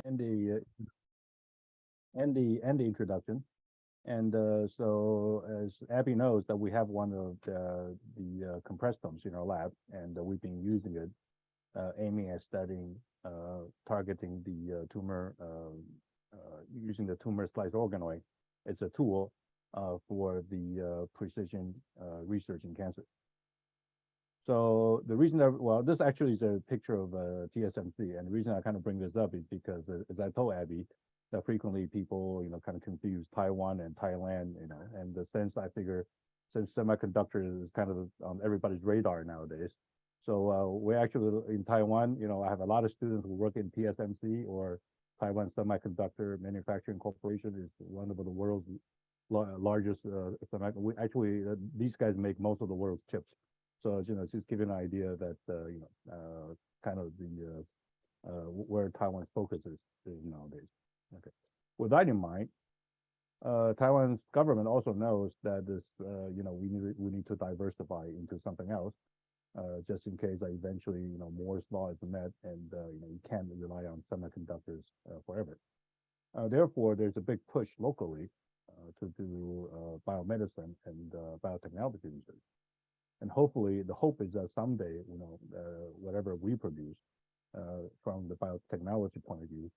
and the introduction. And so, as Abby knows, that we have one of the compressomes in our lab, and we've been using it, aiming at studying targeting the tumor using the tumor slice organoid. It's a tool for the precision research in cancer. So the reason that, well, this actually is a picture of TSMC, and the reason I kind of bring this up is because, as I told Abby, that frequently people, kind of confuse Taiwan and Thailand, and the sense I figure, since semiconductors is kind of on everybody's radar nowadays. So we're actually in Taiwan, I have a lot of students who work in TSMC, or Taiwan Semiconductor Manufacturing Corporation, is one of the world's largest these guys make most of the world's chips. So, just give you an idea that, kind of the, where Taiwan's focus is nowadays. Okay. With that in mind, Taiwan's government also knows that this, we need to diversify into something else, just in case that eventually, Moore's law is met, and, you can't rely on semiconductors forever. Therefore, there's a big push locally to do biomedicine and biotechnology research. And hopefully, the hope is that someday, whatever we produce from the biotechnology point of view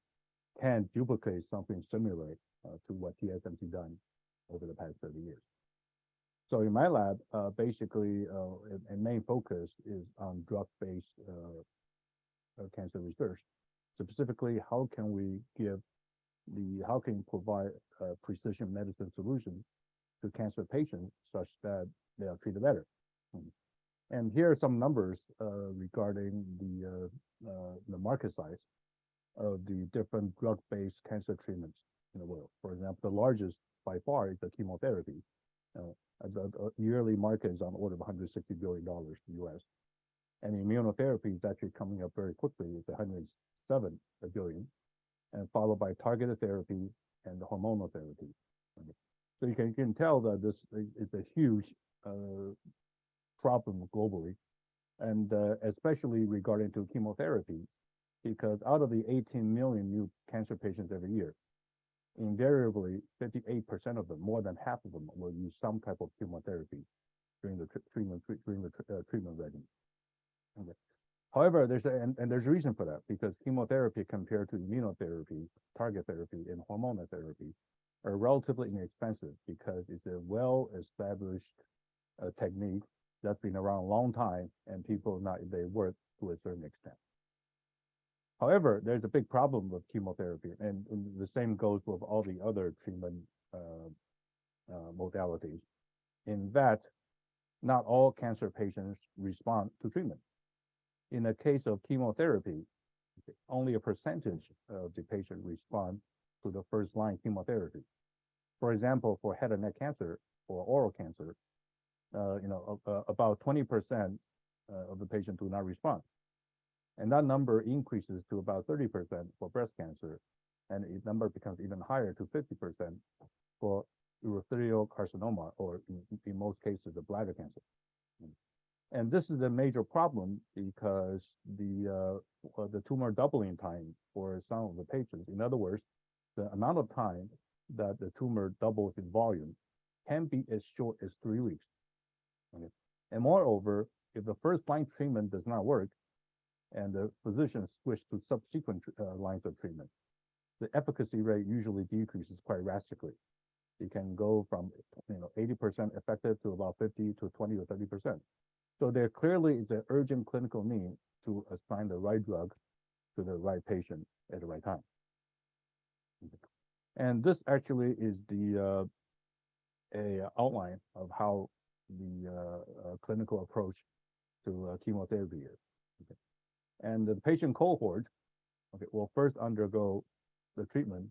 can duplicate something similar to what TSMC done over the past 30 years. So in my lab, basically, a main focus is on drug-based cancer research. Specifically, how can we provide a precision medicine solution to cancer patients such that they are treated better? And here are some numbers regarding the market size of the different drug-based cancer treatments in the world. For example, the largest by far is the chemotherapy. The yearly market is on the order of $160 billion US. And immunotherapy is actually coming up very quickly with $107 billion, and followed by targeted therapy and the hormonal therapy. So you can tell that this is a huge problem globally, and especially regarding to chemotherapy, because out of the 18 million new cancer patients every year, invariably 58% of them, more than half of them, will use some type of chemotherapy during the treatment regimen. Okay. However, there's a reason for that, because chemotherapy compared to immunotherapy, target therapy, and hormonal therapy are relatively inexpensive, because it's a well-established technique that's been around a long time, and they work to a certain extent. However, there's a big problem with chemotherapy, and the same goes with all the other treatment modalities, in that not all cancer patients respond to treatment. In the case of chemotherapy, only a percentage of the patient respond to the first-line chemotherapy. For example, for head and neck cancer or oral cancer, about 20% of the patients do not respond. And that number increases to about 30% for breast cancer, and the number becomes even higher to 50% for urothelial carcinoma, or in most cases, the bladder cancer. And this is a major problem, because the tumor doubling time for some of the patients, in other words, the amount of time that the tumor doubles in volume, can be as short as 3 weeks. Okay. And moreover, if the first-line treatment does not work, and the physicians switch to subsequent lines of treatment, the efficacy rate usually decreases quite drastically. It can go from 80% effective to about 50 to 20 or 30%. So there clearly is an urgent clinical need to assign the right drug to the right patient at the right time. And this actually is the a outline of how the clinical approach to chemotherapy is. Okay. And the patient cohort, will first undergo the treatment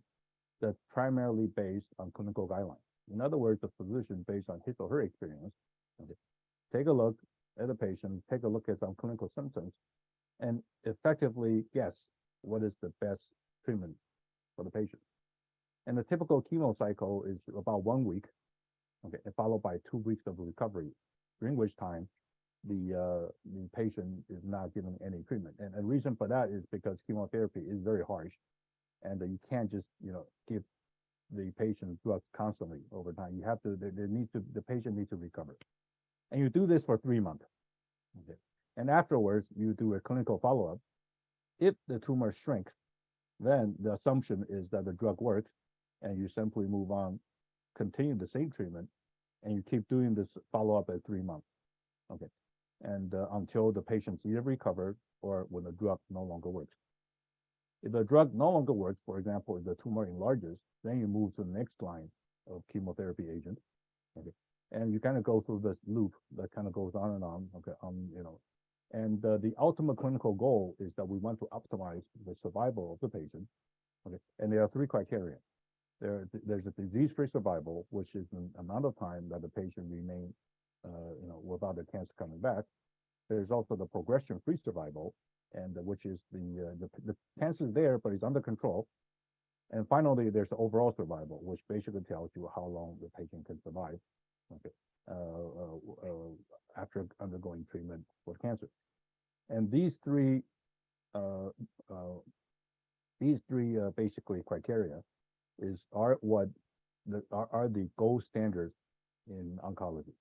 that's primarily based on clinical guidelines. In other words, the physician, based on his or her experience, take a look at the patient, take a look at some clinical symptoms, and effectively guess what is the best treatment for the patient. And the typical chemo cycle is about 1 week, followed by 2 weeks of recovery, during which time the patient is not given any treatment. And the reason for that is because chemotherapy is very harsh, and you can't just give the patient drugs constantly over time. You have to the patient needs to recover, and you do this for 3 months. Okay, and afterwards you do a clinical follow-up. If the tumor shrinks, then the assumption is that the drug works, and you simply move on, continue the same treatment, and you keep doing this follow-up at 3 months. Okay, and until the patient's either recovered or when the drug no longer works. If the drug no longer works, for example, if the tumor enlarges, then you move to the next line of chemotherapy agent. Okay, and you kind of go through this loop that kind of goes on and on. Okay, and the ultimate clinical goal is that we want to optimize the survival of the patient. Okay, and there are 3 criteria. There's a disease-free survival, which is the amount of time that the patient remains, without the cancer coming back. There's also the progression-free survival, and which is the cancer is there, but it's under control. And finally, there's the overall survival, which basically tells you how long the patient can survive, okay, after undergoing treatment for cancer. And these three basically criteria are the gold standards in oncology.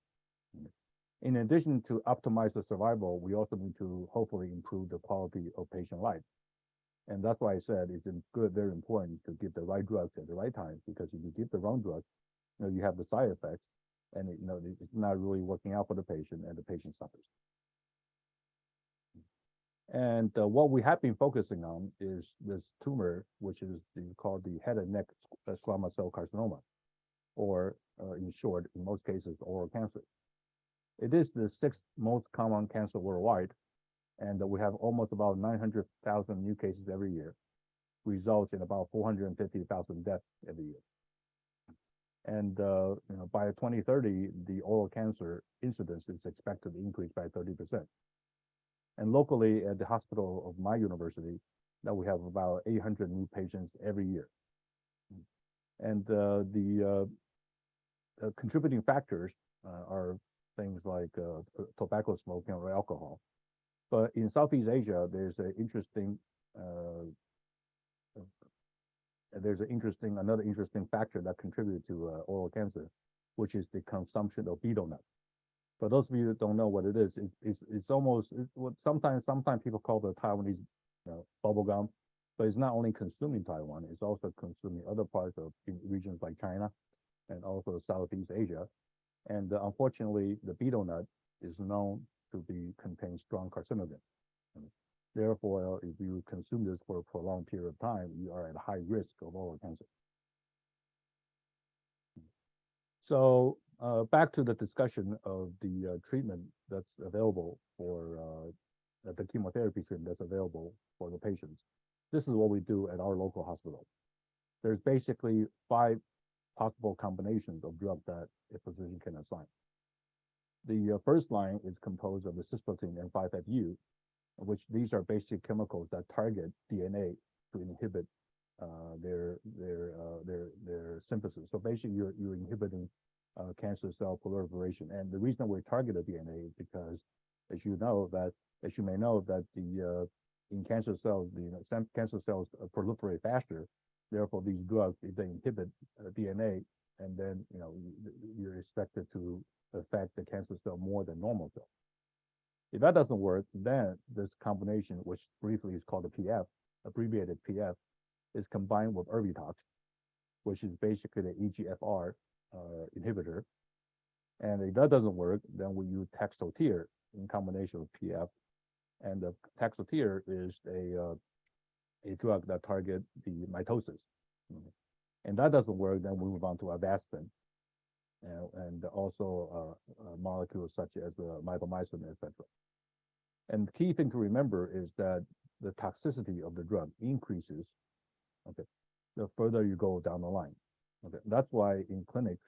In addition to optimize the survival, we also need to hopefully improve the quality of patient life. And that's why I said it's very important to give the right drugs at the right time, because if you give the wrong drug, you have the side effects, and it's not really working out for the patient, and the patient suffers. And what we have been focusing on is this tumor, which is called the head and neck squamous cell carcinoma, or in short, in most cases, oral cancer. It is the 6th most common cancer worldwide, and we have almost about 900,000 new cases every year, results in about 450,000 deaths every year. And by 2030, the oral cancer incidence is expected to increase by 30%. And locally at the hospital of my university, that we have about 800 new patients every year. And the contributing factors are things like tobacco smoking or alcohol. But in Southeast Asia, there's another interesting factor that contributes to oral cancer, which is the consumption of betel nut. For those of you that don't know what it is, it's what sometimes people call the Taiwanese bubble gum, but it's not only consuming Taiwan, it's also consuming other parts of regions like China and also Southeast Asia. And unfortunately, the betel nut is known to contain strong carcinogen. Therefore, if you consume this for a prolonged period of time, you are at high risk of oral cancer. So back to the discussion of the treatment that's available for the chemotherapy treatment that's available for the patients. This is what we do at our local hospital. There's basically 5 possible combinations of drugs that a physician can assign. The first line is composed of the cisplatin and 5-FU, which these are basic chemicals that target DNA to inhibit their synthesis. So basically, you're inhibiting cancer cell proliferation. And the reason we target the DNA is because, as you may know, that in cancer cells, some cancer cells proliferate faster. Therefore, these drugs, if they inhibit DNA, and then you're expected to affect the cancer cell more than normal cells. If that doesn't work, then this combination, which briefly is called a PF, abbreviated PF, is combined with Erbitox, which is basically the EGFR inhibitor. And if that doesn't work, then we use Taxotere in combination with PF. And the Taxotere is a drug that targets the mitosis. And that doesn't work, then we move on to Avastin, and also molecules such as mitomycin, etc. And the key thing to remember is that the toxicity of the drug increases, okay, the further you go down the line. Okay, that's why in the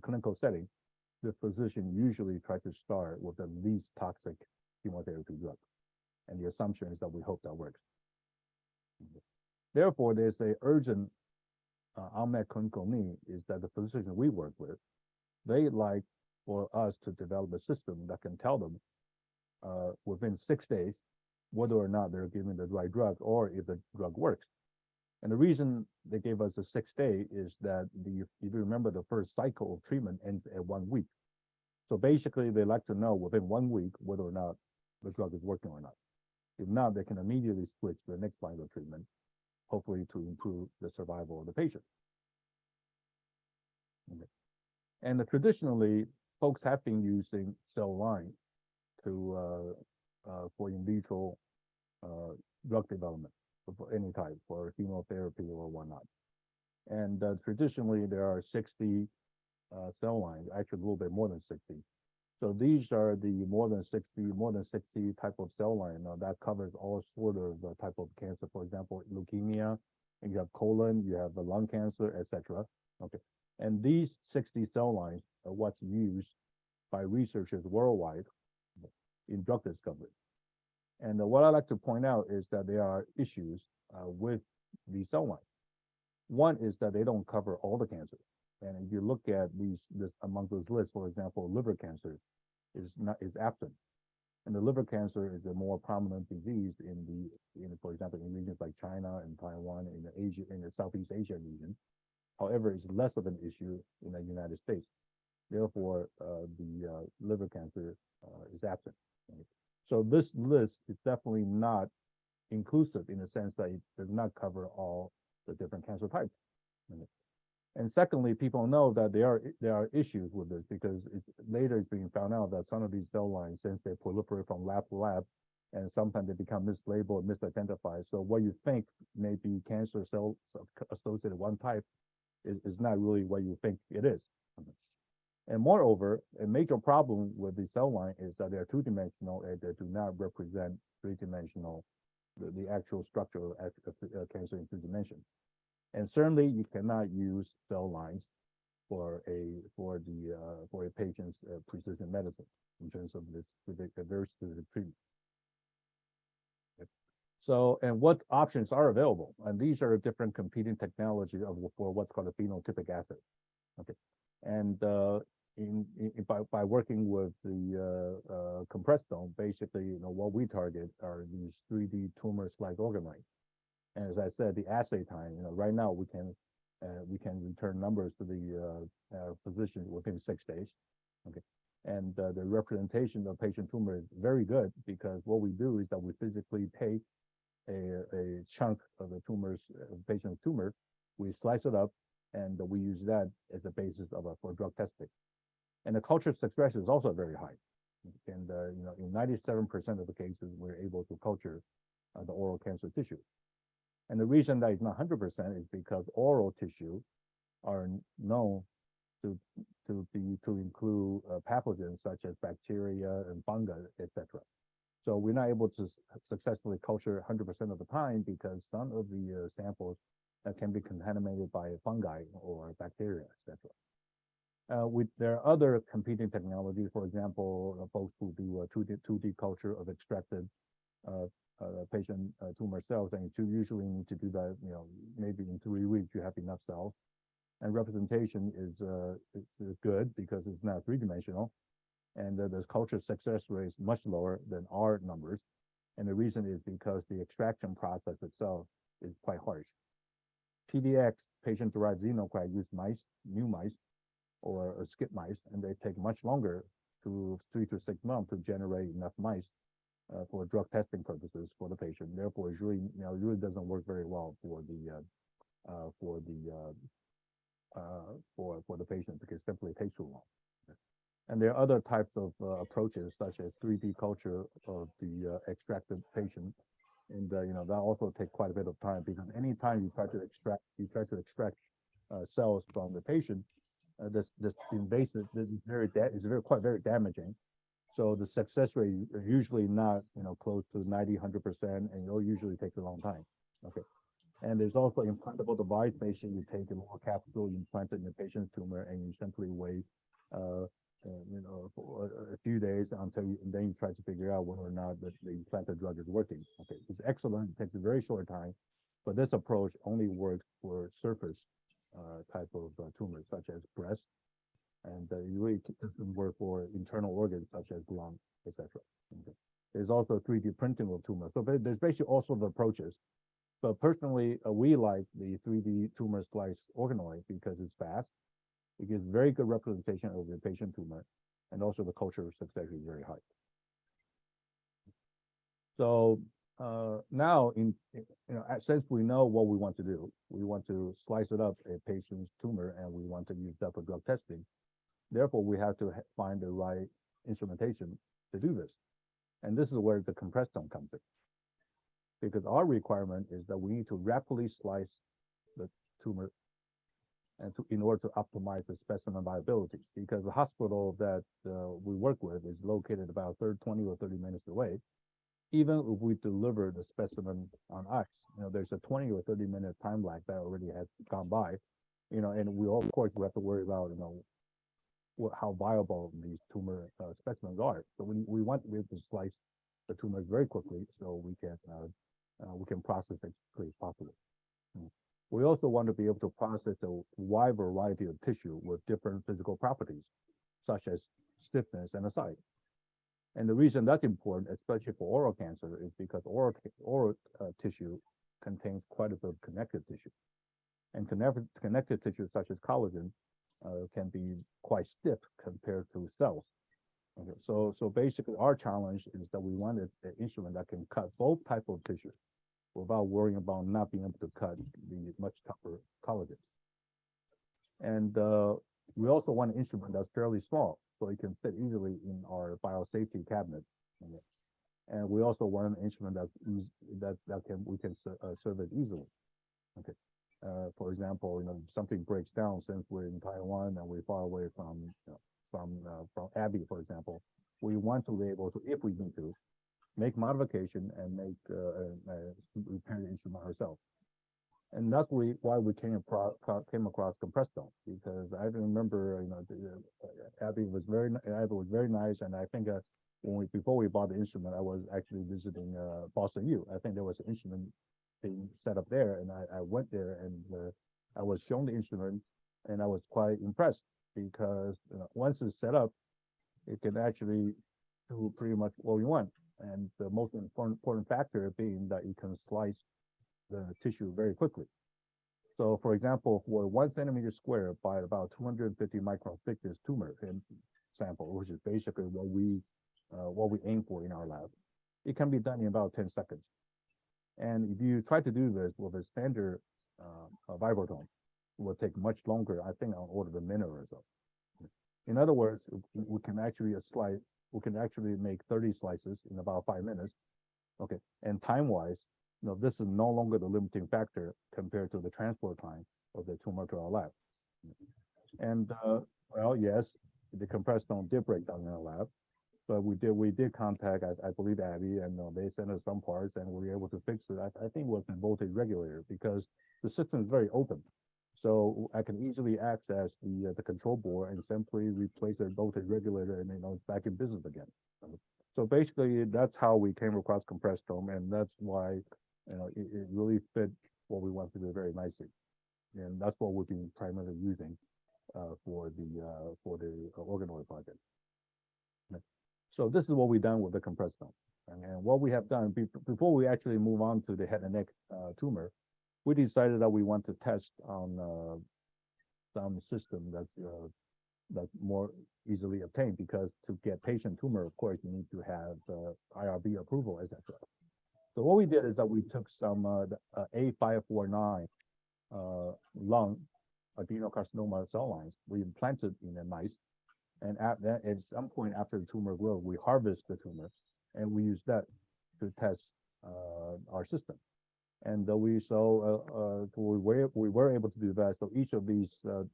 clinical setting, the physician usually tries to start with the least toxic chemotherapy drug, and the assumption is that we hope that works. Okay. Therefore, there's a urgent unmet clinical need is that the physicians we work with, they like for us to develop a system that can tell them within 6 days whether or not they're giving the right drug or if the drug works. And the reason they gave us a 6-day is that if you remember, the first cycle of treatment ends at 1 week. So basically, they like to know within 1 week whether or not the drug is working or not. If not, they can immediately switch to the next line of treatment, hopefully to improve the survival of the patient. Okay. And traditionally, folks have been using cell line to for in vitro drug development for any type, for chemotherapy or whatnot. And traditionally, there are 60 cell lines, actually a little bit more than 60. So these are the more than 60 type of cell line that covers all sort of type of cancer. For example, leukemia, and you have colon, you have lung cancer, etc. Okay, and these 60 cell lines are what's used by researchers worldwide in drug discovery. And what I like to point out is that there are issues with these cell lines. One is that they don't cover all the cancers. And if you look at this among those lists, for example, liver cancer is absent. And the liver cancer is a more prominent disease for example, in regions like China and Taiwan, in the Southeast Asia region. However, it's less of an issue in the United States. Therefore, the liver cancer is absent. Right? So this list is definitely not inclusive in the sense that it does not cover all the different cancer types. Right? And secondly, people know that there are issues with this because later it's being found out that some of these cell lines, since they proliferate from lab to lab, and sometimes they become mislabeled, misidentified. So what you think may be cancer cell associated one type is not really what you think it is. And moreover, a major problem with the cell line is that they're two-dimensional and they do not represent three-dimensional, the actual structure of cancer in 3 dimensions. And certainly, you cannot use cell lines for a patient's precision medicine in terms of this very specific treatment. Okay. So, and what options are available? And these are different competing technologies for what's called a phenotypic assay. Okay, and by working with the compressome, basically, what we target are these 3D tumor-like organoids. And as I said, the assay time, right now we can return numbers to the physician within 6 days. Okay, and the representation of patient tumor is very good because what we do is that we physically take a chunk of the patient's tumor, we slice it up, and we use that as a basis for drug testing. And the culture success is also very high. And in 97% of the cases, we're able to culture the oral cancer tissue. And the reason that it's not 100% is because oral tissue are known to include pathogens such as bacteria and fungi, etc. So we're not able to successfully culture 100% of the time because some of the samples can be contaminated by fungi or bacteria, etc. There are other competing technologies. For example, folks who do a 2D culture of extracted patient tumor cells, and you usually need to do that, maybe in 3 weeks you have enough cells. And representation is good because it's not 3-dimensional, and the culture success rate is much lower than our numbers. And the reason is because the extraction process itself is quite harsh. PDX, patient-derived xenograft, use new mice, or skip mice, and they take much longer, 3 to 6 months, to generate enough mice for drug testing purposes for the patient. Therefore, it really doesn't work very well for the patient because it simply takes too long. And there are other types of approaches, such as 3D culture of the extracted patient, and that also takes quite a bit of time because anytime you try to extract cells from the patient, this invasive is very damaging. So the success rate is usually not close to 90-100%, and it usually takes a long time. Okay, and there's also implantable device. Basically, you take a little capsule, you implant it in the patient's tumor, and you simply wait for a few days and then you try to figure out whether or not the implanted drug is working. Okay, it's excellent. It takes a very short time, but this approach only works for surface type of tumors such as breast, and it really doesn't work for internal organs such as lung, etc. Okay. There's also 3D printing of tumor. So there's basically all sorts of approaches. But personally, we like the 3D tumor slice organoid because it's fast. It gives very good representation of the patient tumor, and also the culture success is very high. So now, since we know what we want to do, we want to slice it up a patient's tumor, and we want to use that for drug testing. Therefore, we have to find the right instrumentation to do this. And this is where the compressed comes in. Because our requirement is that we need to rapidly slice the tumor and in order to optimize the specimen viability. Because the hospital that we work with is located about 20 or 30 minutes away. Even if we deliver the specimen on ice, there's a 20 or 30-minute time lag that already has gone by, and we of course we have to worry about, how viable these tumor specimens are. So we want to be able to slice the tumors very quickly so we can process it as quickly as possible. We also want to be able to process a wide variety of tissue with different physical properties, such as stiffness and a size. And the reason that's important, especially for oral cancer, is because oral tissue contains quite a bit of connective tissue. And connective tissue, such as collagen, can be quite stiff compared to cells. Okay, so basically, our challenge is that we wanted an instrument that can cut both types of tissues without worrying about not being able to cut the much tougher collagen. And we also want an instrument that's fairly small, so it can fit easily in our biosafety cabinet. Okay. And we also want an instrument we can service easily. Okay. For example, something breaks down, since we're in Taiwan and we're far away from Abbey, for example, we want to be able to, if we need to, make modification and repair the instrument ourselves. And that's why we came across compressed, because I remember, Abby was very nice, and I think before we bought the instrument, I was actually visiting Boston U. I think there was an instrument being set up there, and I went there and I was shown the instrument, and I was quite impressed because once it's set up, it can actually do pretty much what we want. And the most important factor being that you can slice the tissue very quickly. So, for example, for 1 centimeter square by about 250 micron thickness tumor sample, which is basically what we aim for in our lab, it can be done in about 10 seconds. And if you try to do this with a standard vibrotome, it will take much longer, I think on order of a minute or so. In other words, we can actually make 30 slices in about 5 minutes. Okay, and time-wise, this is no longer the limiting factor compared to the transport time of the tumor to our lab. And well, yes, the compressed did break down in our lab, but we did contact, I believe, Abby, and they sent us some parts, and we were able to fix it. I think it was the voltage regulator, because the system is very open. So I can easily access the control board and simply replace the voltage regulator, and it's back in business again. So basically, that's how we came across compressed, and that's why it really fit what we want to do very nicely, and that's what we've been primarily using for the organoid project. So this is what we've done with the compressed, and what we have done before we actually move on to the head and neck tumor. We decided that we want to test on some system that's more easily obtained, because to get patient tumor, of course, you need to have IRB approval, etc. So what we did is that we took some A549 lung adenocarcinoma cell lines. We implanted in the mice, and at some point after the tumor grows, we harvest the tumor, and we use that to test our system. And we were able to do that. So each of these the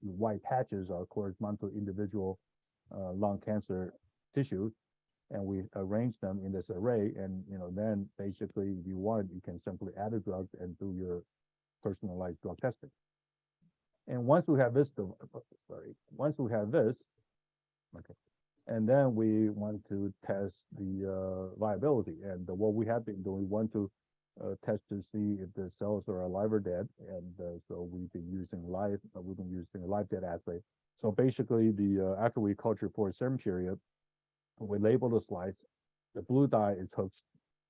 white patches correspond to individual lung cancer tissues, and we arrange them in this array. And then basically, if you want, you can simply add a drug and do your personalized drug testing. And once we have this, okay, and then we want to test the viability. And what we have been doing, we want to test to see if the cells are alive or dead, and so we've been using a live dead assay. So basically, after we culture for a serum period, we label the slice, The blue dye is Hooke's,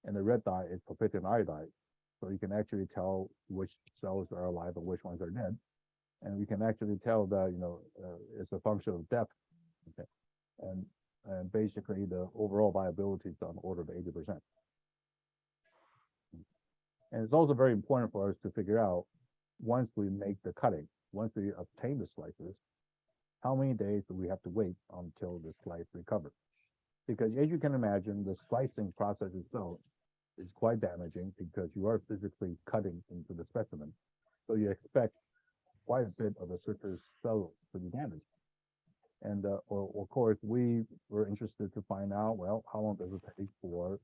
and the red dye is propitian iodide. So you can actually tell which cells are alive and which ones are dead. And we can actually tell that, it's a function of depth. Okay. And basically the overall viability is on the order of 80%. And it's also very important for us to figure out, once we make the cutting, once we obtain the slices, how many days do we have to wait until the slice recovers? Because as you can imagine, the slicing process itself is quite damaging because you are physically cutting into the specimen. So you expect quite a bit of the surface cells to be damaged. And of course, we were interested to find out, well, how long does it take for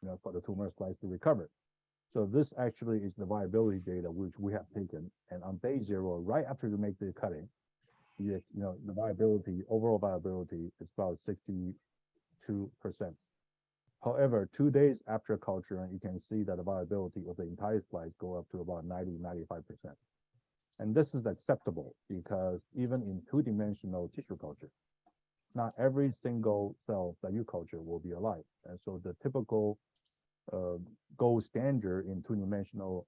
the tumor slice to recover? So this actually is the viability data which we have taken. And on day 0, right after you make the cutting, the viability, overall viability is about 62%. However, 2 days after culture, you can see that the viability of the entire slice go up to about 90–95%. And this is acceptable because even in 2-dimensional tissue culture, not every single cell that you culture will be alive. And so the typical gold standard in 2-dimensional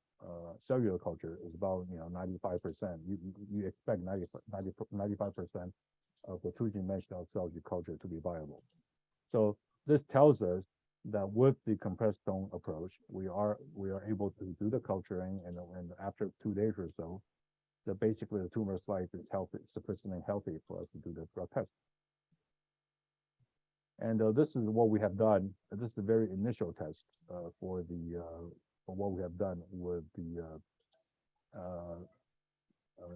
cellular culture is about 95%. You expect 95% of the 2-dimensional cells you culture to be viable. So this tells us that with the compressed tone approach, we are able to do the culturing, and after 2 days or so, that basically the tumor slice is healthy, sufficiently healthy for us to do the drug test. And this is what we have done. This is a very initial test for what we have done with the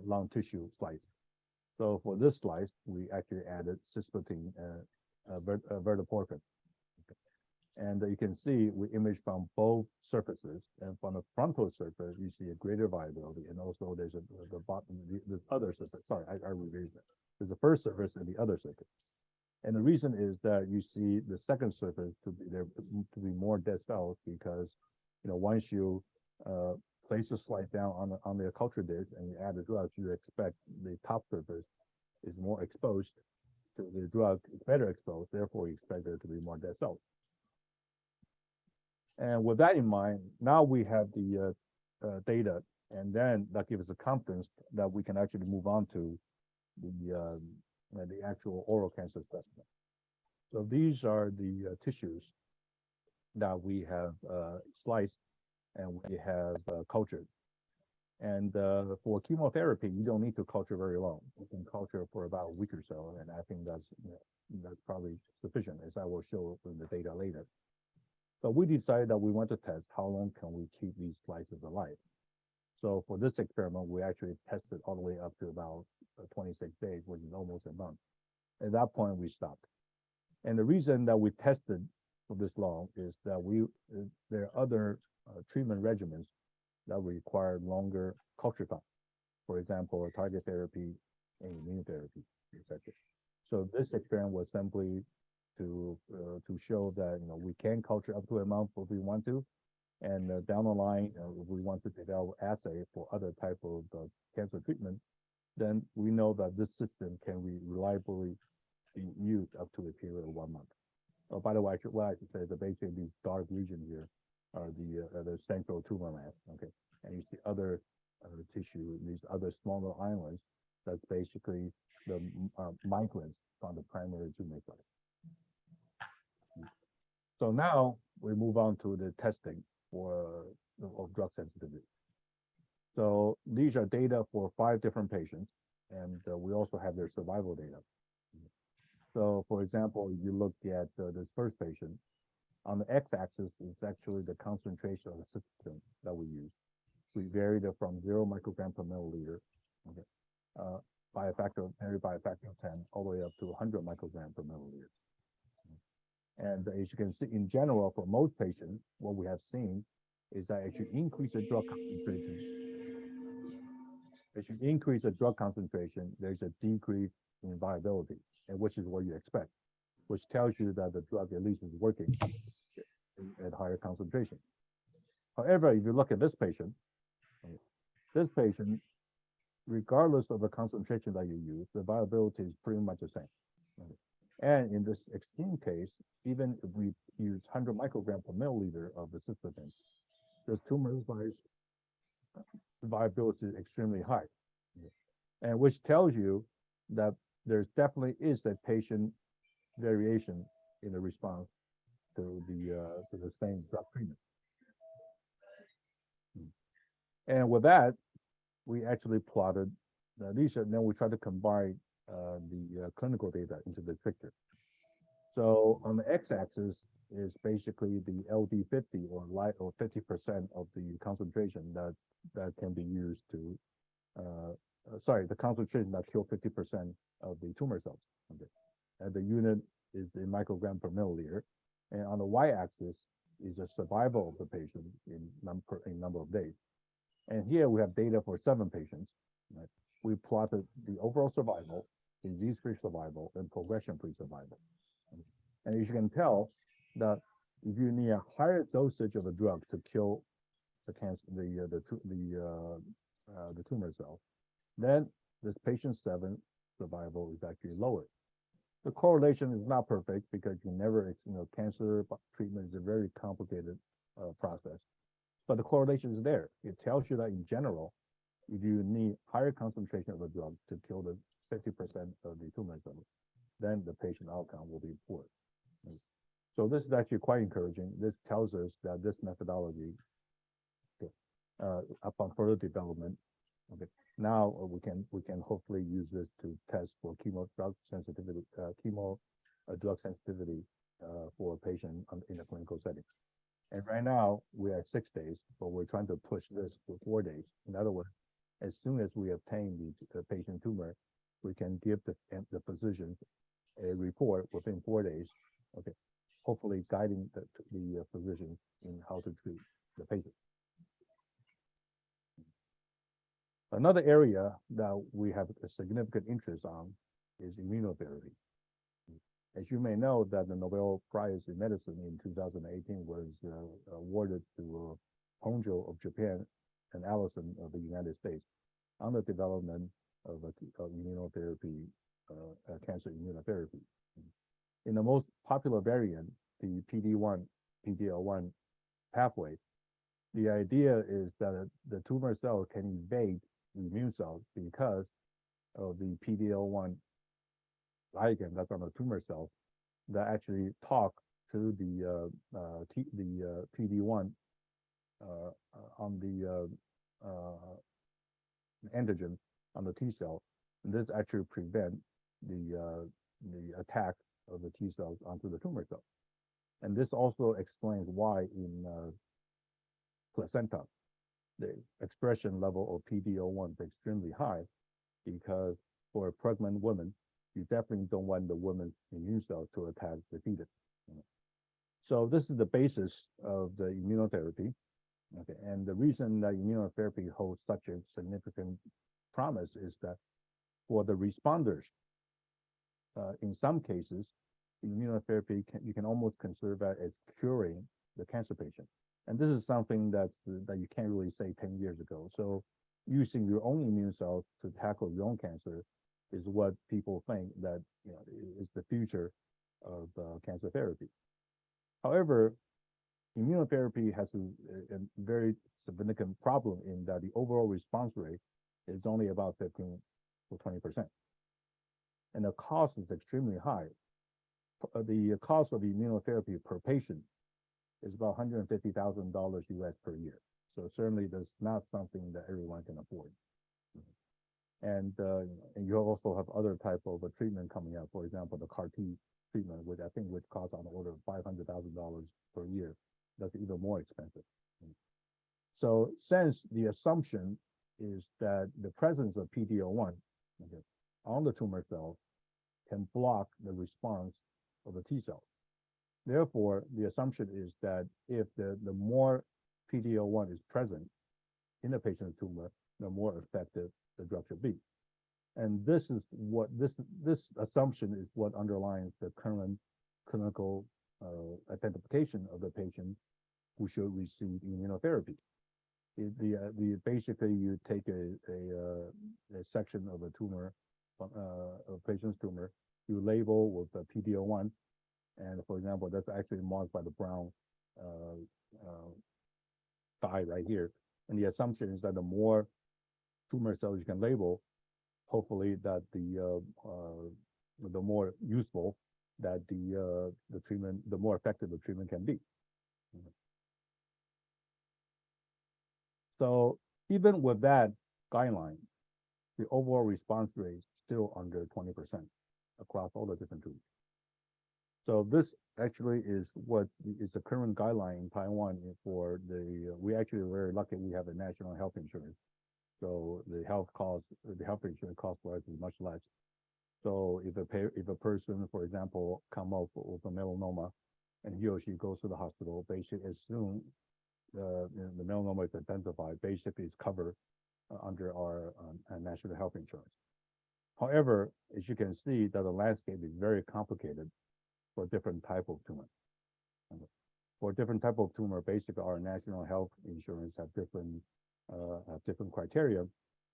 lung tissue slice. So for this slice, we actually added cisplatin verteporfin. And you can see we image from both surfaces, and from the frontal surface, you see a greater viability. And also there's the bottom, the other surface. Sorry, I reversed that. There's the first surface and the other surface. And the reason is that you see the second surface to be more dead cells because, once you place the slice down on the culture dish and you add the drugs, you expect the top surface is more exposed to the drug, it's better exposed. Therefore, you expect there to be more dead cells. And with that in mind, now we have the data, and then that gives us the confidence that we can actually move on to the actual oral cancer specimen. So these are the tissues that we have sliced and we have cultured. And for chemotherapy, you don't need to culture very long. You can culture for about a week or so, and I think that's probably sufficient, as I will show in the data later. So we decided that we want to test how long can we keep these slices alive. So for this experiment, we actually tested all the way up to about 26 days, which is almost a month. At that point, we stopped. And the reason that we tested for this long is that there are other treatment regimens that require longer culture time. For example, target therapy and immunotherapy, etc. So this experiment was simply to show that we can culture up to a month if we want to, and down the line, if we want to develop assay for other type of cancer treatment, then we know that this system can be reliably be used up to a period of 1 month. Oh, by the way, what I should say is that basically these dark regions here are the central tumor mass. Okay, and you see other tissue, these other smaller islands. That's basically the migrants from the primary tumor site. So now we move on to the testing of drug sensitivity. So these are data for 5 different patients, and we also have their survival data. So for example, you look at this first patient, on the x-axis is actually the concentration of the system that we use. We varied it from 0 microgram per milliliter, okay, by a factor of 10, all the way up to 100 microgram per milliliter. And as you can see, in general, for most patients, what we have seen is that as you increase the drug concentration, there's a decrease in viability, and which is what you expect, which tells you that the drug at least is working at higher concentration. However, if you look at this patient, regardless of the concentration that you use, the viability is pretty much the same. And in this extreme case, even if we use 100 microgram per milliliter of the cisplatin, the tumor size viability is extremely high, and which tells you that there definitely is a patient variation in the response to the same drug treatment. And with that, we actually plotted these, and then we try to combine the clinical data into the picture. So on the x-axis is basically the LD50 or 50% of the concentration that can be used to, the concentration that kill 50% of the tumor cells. Okay. And the unit is the microgram per milliliter. And on the y-axis is the survival of the patient in number of days. And here we have data for 7 patients. Right? We plotted the overall survival, disease-free survival, and progression-free survival. And as you can tell, that if you need a higher dosage of a drug to kill the cancer, the tumor cell, then this patient 7 survival is actually lower. The correlation is not perfect because you never, cancer treatment is a very complicated process, but the correlation is there. It tells you that in general, if you need higher concentration of a drug to kill the 50% of the tumor cells, then the patient outcome will be poor. So this is actually quite encouraging. This tells us that this methodology, upon further development, now we can hopefully use this to test for chemo drug sensitivity for a patient in a clinical setting. And right now we're at 6 days, but we're trying to push this to 4 days. In other words, as soon as we obtain the patient tumor, we can give the physicians a report within 4 days. Okay, hopefully guiding the physicians in how to treat the patient. Another area that we have a significant interest on is immunotherapy. As you may know, that the Nobel Prize in Medicine in 2018 was awarded to Honjo of Japan and Allison of the United States on the development of immunotherapy, cancer immunotherapy. In the most popular variant, the PD-1 pathway, the idea is that the tumor cell can evade the immune cells because of the PD-L1 ligand that's on the tumor cell that actually talk to the PD-1 on the antigen on the T cell. And this actually prevent the attack of the T cells onto the tumor cell. And this also explains why in placenta, the expression level of PD-L1 is extremely high, because for a pregnant woman, you definitely don't want the woman's immune cells to attack the fetus. So this is the basis of the immunotherapy. Okay, and the reason that immunotherapy holds such a significant promise is that for the responders, in some cases, immunotherapy you can almost consider that as curing the cancer patient. And this is something that you can't really say 10 years ago. So using your own immune cells to tackle your own cancer is what people think that is the future of cancer therapy. However, immunotherapy has a very significant problem in that the overall response rate is only about 15 to 20%. And the cost is extremely high. The cost of immunotherapy per patient is about $150,000 US per year. So certainly that's not something that everyone can afford. And you also have other type of a treatment coming out. For example, the CAR T treatment, which costs on the order of $500,000 per year. That's even more expensive. So since the assumption is that the presence of PD-L1 on the tumor cells can block the response of the T cells. Therefore, the assumption is that if the more PD-L1 is present in the patient's tumor, the more effective the drug should be. And this is what this assumption is what underlines the current clinical identification of the patient who should receive immunotherapy. Basically you take a section of a tumor, a patient's tumor, you label with the PD-L1, and for example, that's actually marked by the brown dye right here. And the assumption is that the more tumor cells you can label, hopefully that the more useful that the treatment, the more effective the treatment can be. So even with that guideline, the overall response rate is still under 20% across all the different tumors. So this actually is what is the current guideline in Taiwan for we actually are very lucky we have a national health insurance. So the health insurance cost for us is much less. So if a person, for example, come up with a melanoma and he or she goes to the hospital, basically as soon the melanoma is identified, basically it's covered under our national health insurance. However, as you can see, that the landscape is very complicated for different type of tumor. For different type of tumor, basically our national health insurance have different criteria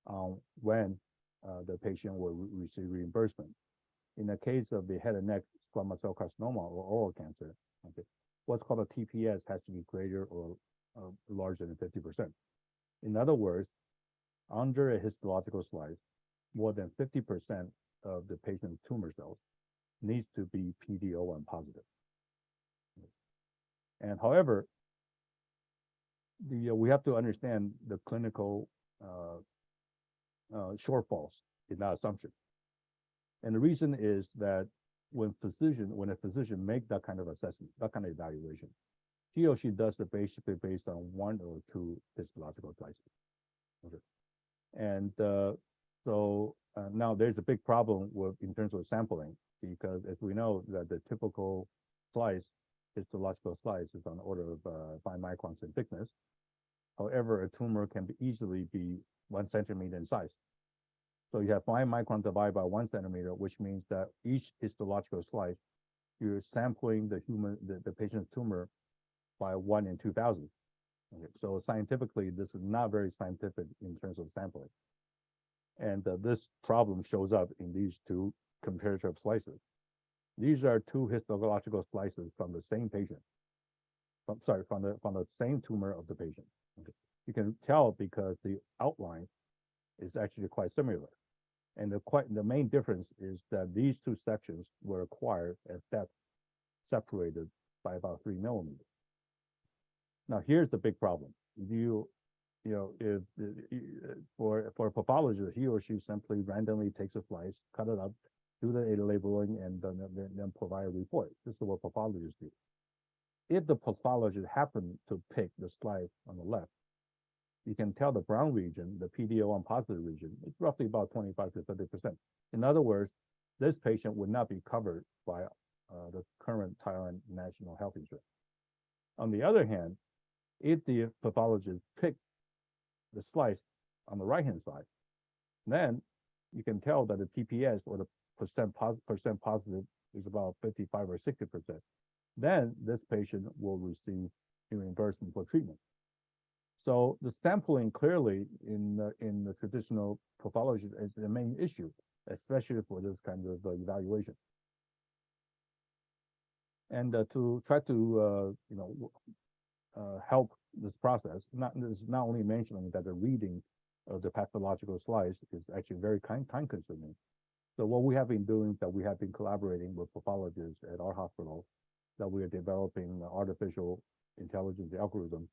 on when the patient will receive reimbursement. In the case of the head and neck squamous cell carcinoma or oral cancer, okay, what's called a TPS has to be greater or larger than 50%. In other words, under a histological slice, more than 50% of the patient's tumor cells needs to be PD-L1 positive. And however, we have to understand the clinical shortfalls in that assumption. And the reason is that when a physician make that kind of assessment, that kind of evaluation, he or she does it basically based on one or two histological slices. Okay. And so now there's a big problem in terms of sampling, because as we know that the typical histological slice is on the order of 5 microns in thickness. However, a tumor can easily be 1 centimeter in size. So you have 5 microns divided by 1 centimeter, which means that each histological slice, you're sampling the patient's tumor by 1 in 2,000. Okay. So scientifically, this is not very scientific in terms of sampling. And this problem shows up in these two comparative slices. These are two histological slices from the same patient. From the same tumor of the patient. Okay. You can tell because the outline is actually quite similar. And the main difference is that these two sections were acquired at depth separated by about 3 millimeters. Now here's the big problem. If for a pathologist, he or she simply randomly takes a slice, cut it up, do the data labeling, and then provide a report. This is what pathologists do. If the pathologist happened to pick the slice on the left, you can tell the brown region, the PD-L1 positive region, it's roughly about 25 to 30%. In other words, this patient would not be covered by the current Taiwan National Health Insurance. On the other hand, if the pathologist picked the slice on the right-hand side, then you can tell that the TPS or the percent positive is about 55 or 60%. Then this patient will receive reimbursement for treatment. So the sampling clearly in the traditional pathology is the main issue, especially for this kind of evaluation. And to try to help this process, this is not only mentioning that the reading of the pathological slice is actually very time consuming. So what we have been doing is that we have been collaborating with pathologists at our hospital, that we are developing artificial intelligence algorithm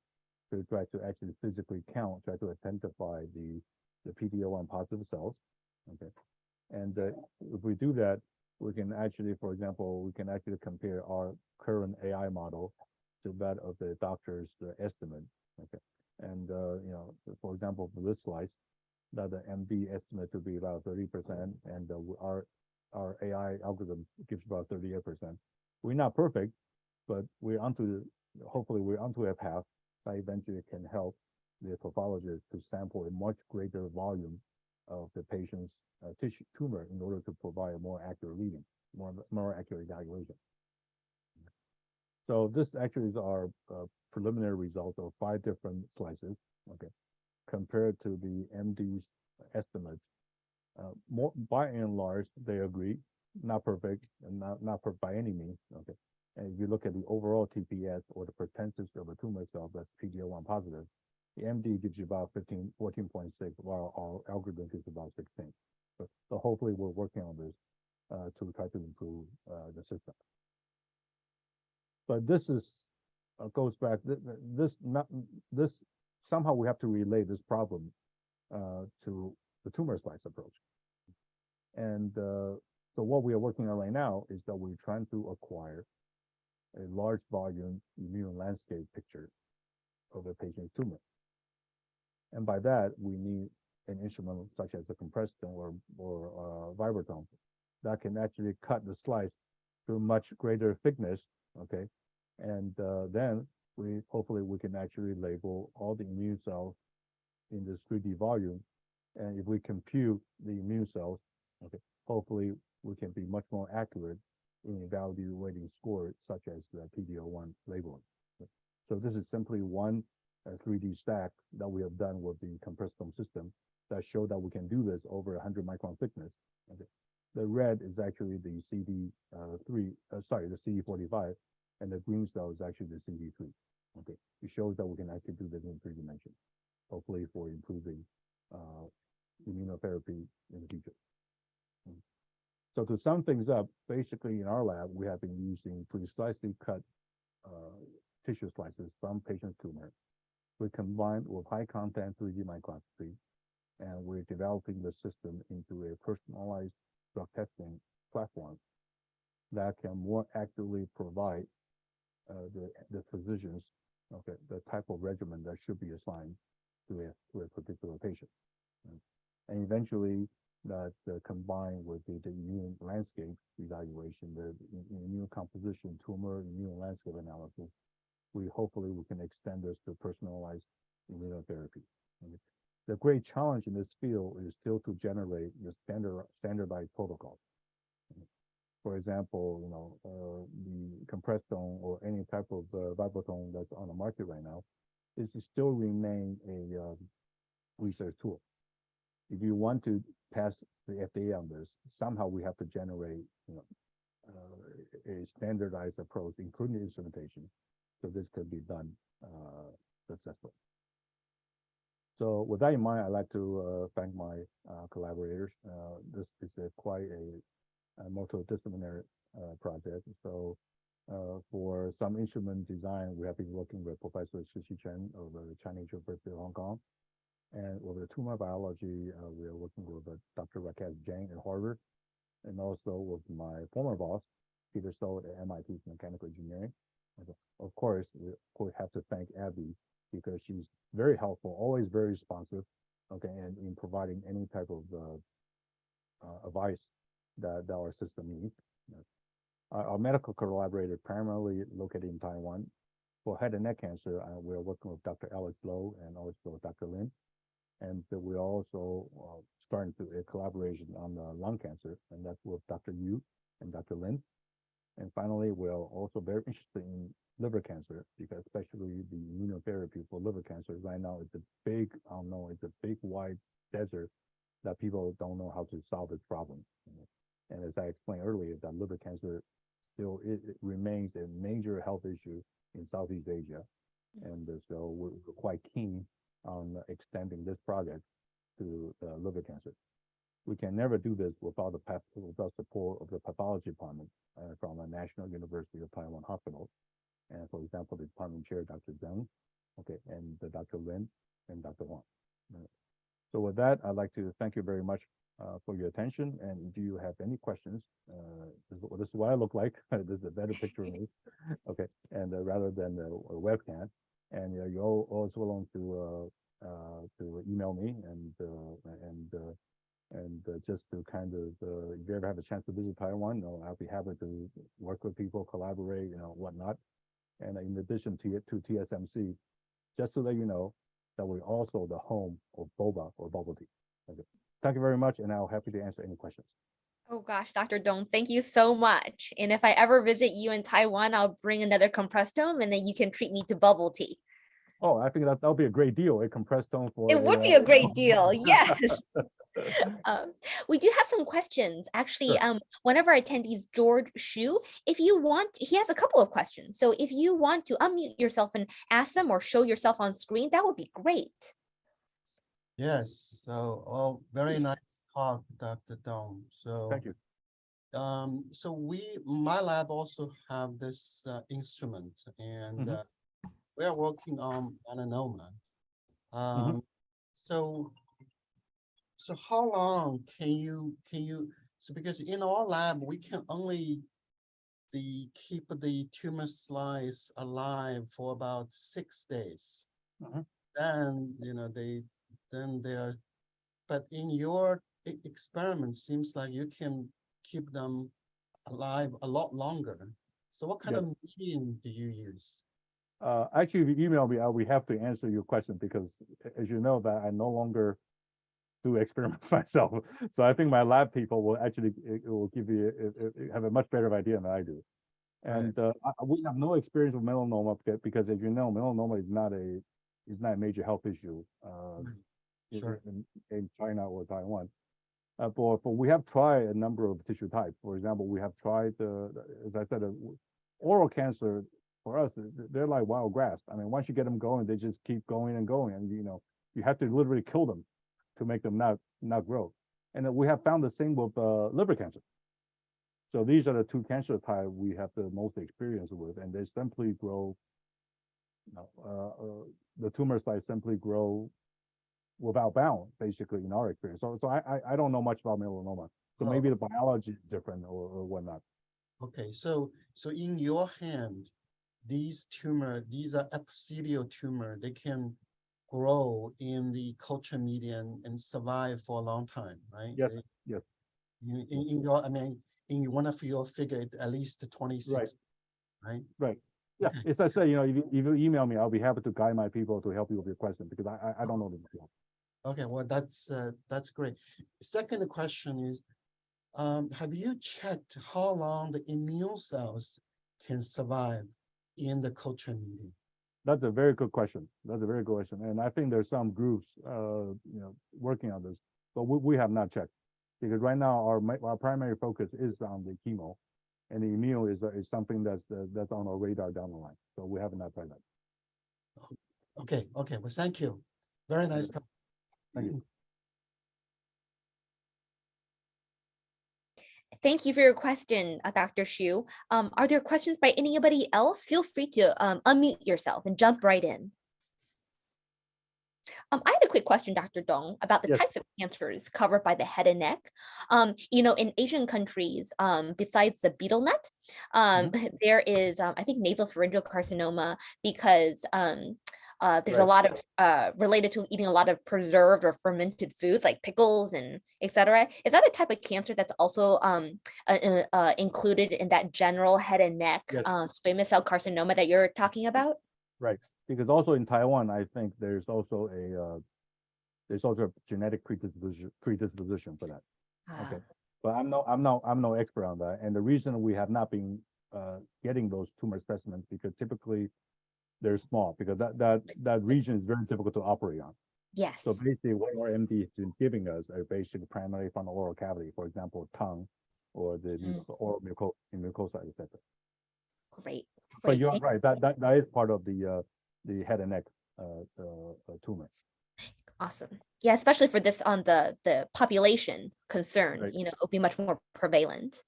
to try to actually physically count, try to identify the PD-L1 positive cells. Okay, and if we do that, we can actually, for example, we can actually compare our current AI model to that of the doctor's estimate. Okay, and for example, for this slice, that the MD estimate to be about 30%, and our AI algorithm gives about 38%. We're not perfect, but hopefully we're onto a path that eventually can help the pathologist to sample a much greater volume of the patient's tumor in order to provide a more accurate reading, more accurate evaluation. So this actually is our preliminary result of 5 different slices, okay, compared to the MD's estimates. By and large, they agree not perfect, and not perfect by any means. Okay, and if you look at the overall TPS or the percentage of a tumor cell that's PD-L1 positive, the MD gives you about 14.6, while our algorithm gives about 16. So hopefully we're working on this to try to improve the system. But this is goes back. This somehow we have to relate this problem to the tumor slice approach. And so what we are working on right now is that we're trying to acquire a large volume immune landscape picture of a patient's tumor. And by that, we need an instrument such as a compressome or vibrotome that can actually cut the slice to much greater thickness, okay? And then hopefully we can actually label all the immune cells in this 3D volume. And if we compute the immune cells, okay, hopefully we can be much more accurate in evaluating scores such as the PD-L1 labeling. So this is simply one 3D stack that we have done with the compressome system that show that we can do this over 100 micron thickness. Okay. The red is actually the the CD45, and the green cell is actually the CD3. Okay, it shows that we can actually do this in 3 dimensions, hopefully for improving immunotherapy in the future. So to sum things up, basically in our lab, we have been using precisely cut tissue slices from patient's tumor. We combined with high content 3D microscopy, and we're developing the system into a personalized drug testing platform that can more accurately provide the physicians, okay, the type of regimen that should be assigned to a particular patient. And eventually, that combined with the immune landscape evaluation, the immune composition, tumor immune landscape analysis, hopefully we can extend this to personalized immunotherapy. The great challenge in this field is still to generate the standardized protocols. For example, the compressome or any type of vibrotome that's on the market right now is to still remain a research tool. If you want to pass the FDA on this, somehow we have to generate, a standardized approach, including instrumentation, so this could be done successfully. So with that in mind, I'd like to thank my collaborators. This is quite a multidisciplinary project. So for some instrument design, we have been working with Professor Shishi Chen of the Chinese University of Hong Kong. And with the tumor biology, we are working with Dr. Rakesh Jain at Harvard, and also with my former boss, Peter Sold at MIT Mechanical Engineering. Of course, we have to thank Abby because she's very helpful, always very responsive, okay, and in providing any type of advice that our system needs. Our medical collaborator primarily located in Taiwan. For head and neck cancer, we're working with Dr. Alex Lowe and also Dr. Lin. And we're also starting a collaboration on lung cancer, and that's with Dr. Yu and Dr. Lin. And finally, we're also very interested in liver cancer, because especially the immunotherapy for liver cancer right now is a big unknown. It's a big wide desert that people don't know how to solve this problem. And as I explained earlier, that liver cancer still it remains a major health issue in Southeast Asia. And so we're quite keen on extending this project to liver cancer. We can never do this without without support of the pathology department from the National University of Taiwan Hospital. And for example, the department chair, Dr. Zhang, okay, and Dr. Lin and Dr. Huang. So with that, I'd like to thank you very much for your attention. And do you have any questions? This is what I look like. This is a better picture of me. Okay, and rather than a webcam. And you're always willing to email me and just to kind of if you ever have a chance to visit Taiwan, I'll be happy to work with people, collaborate, whatnot. And in addition to TSMC, just to let you know that we're also the home of boba or bubble tea. Okay. Thank you very much, and I'm happy to answer any questions. Oh gosh, Dr. Dong, thank you so much. And if I ever visit you in Taiwan, I'll bring another compressome, and then you can treat me to bubble tea. Oh, I think that'll be a great deal. A compressed tone for it would be a great deal. Yes. We do have some questions. Actually, Sure. one of our attendees, George Shu, if you want, he has a couple of questions. So if you want to unmute yourself and ask them or show yourself on screen, that would be great. Yes, so very nice talk, Dr. Dong. So Thank you. my lab also have this instrument, and we are working on melanoma. So how long can you so because in our lab we can only keep the tumor slice alive for about 6 days. Then they're, but in your experiment seems like you can keep them alive a lot longer. So what kind of medium do you use? Actually, if you email me, we have to answer your question because, as you know, that I no longer do experiments myself. So I think my lab people will actually will give you have a much better idea than I do. And we have no experience with melanoma because, as you know, melanoma is not a major health issue in China or Taiwan. But we have tried a number of tissue types. For example, we have tried, as I said, oral cancer. For us, they're like wild grass. I mean, once you get them going, they just keep going and going, and you have to literally kill them to make them not grow. And we have found the same with liver cancer. So these are the two cancer types we have the most experience with, and they simply grow. The tumor sites simply grow without bound, basically, in our experience. So I don't know much about melanoma. So maybe the biology is different or whatnot. Okay, so in your hand, these are epithelial tumor. They can grow in the culture medium and survive for a long time, right? Yes. Yes. In one of your figure, at least 26, right? Right. Yeah. Okay. As I say, if you email me, I'll be happy to guide my people to help you with your question because I don't know the details. Okay, well that's great. Second question is, have you checked how long the immune cells can survive in the culture medium? That's a very good question. And I think there's some groups, working on this, but we have not checked because right now our primary focus is on the chemo, and the immune is something that's on our radar down the line. So we have not tried that. Okay. Well, thank you. Very nice talk. Thank you. Thank you for your question, Dr. Shu. Are there questions by anybody else? Feel free to unmute yourself and jump right in. I had a quick question, Dr. Dong, about the types of cancers covered by the head and neck. In Asian countries, besides the beetle net, there is, I think, nasopharyngeal carcinoma because there's a lot of related to eating a lot of preserved or fermented foods like pickles and etc. Is that a type of cancer that's also included in that general head and neck squamous cell carcinoma that you're talking about? Right, because also in Taiwan, I think there's also a genetic predisposition for that. Okay, but I'm no expert on that, and the reason we have not been getting those tumor specimens because typically they're small because that region is very difficult to operate on. Yes. So basically, what our MD has been giving us are basically primarily from the oral cavity, for example, tongue or the oral mucosa, etc. Great. But you're right. That is part of the head and neck tumors. Awesome. Yeah, especially for this on the population concern, it'll be much more prevalent.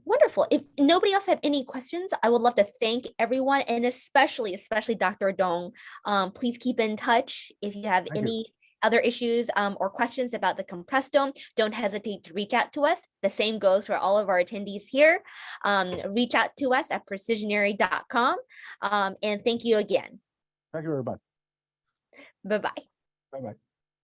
Wonderful. If nobody else have any questions, I would love to thank everyone, and especially Dr. Dong. Please keep in touch if you have any other issues or questions about the compressome. Don't hesitate to reach out to us. The same goes for all of our attendees here. Reach out to us at precisionary.com. And thank you again. Thank you very much. Bye-bye. Bye-bye.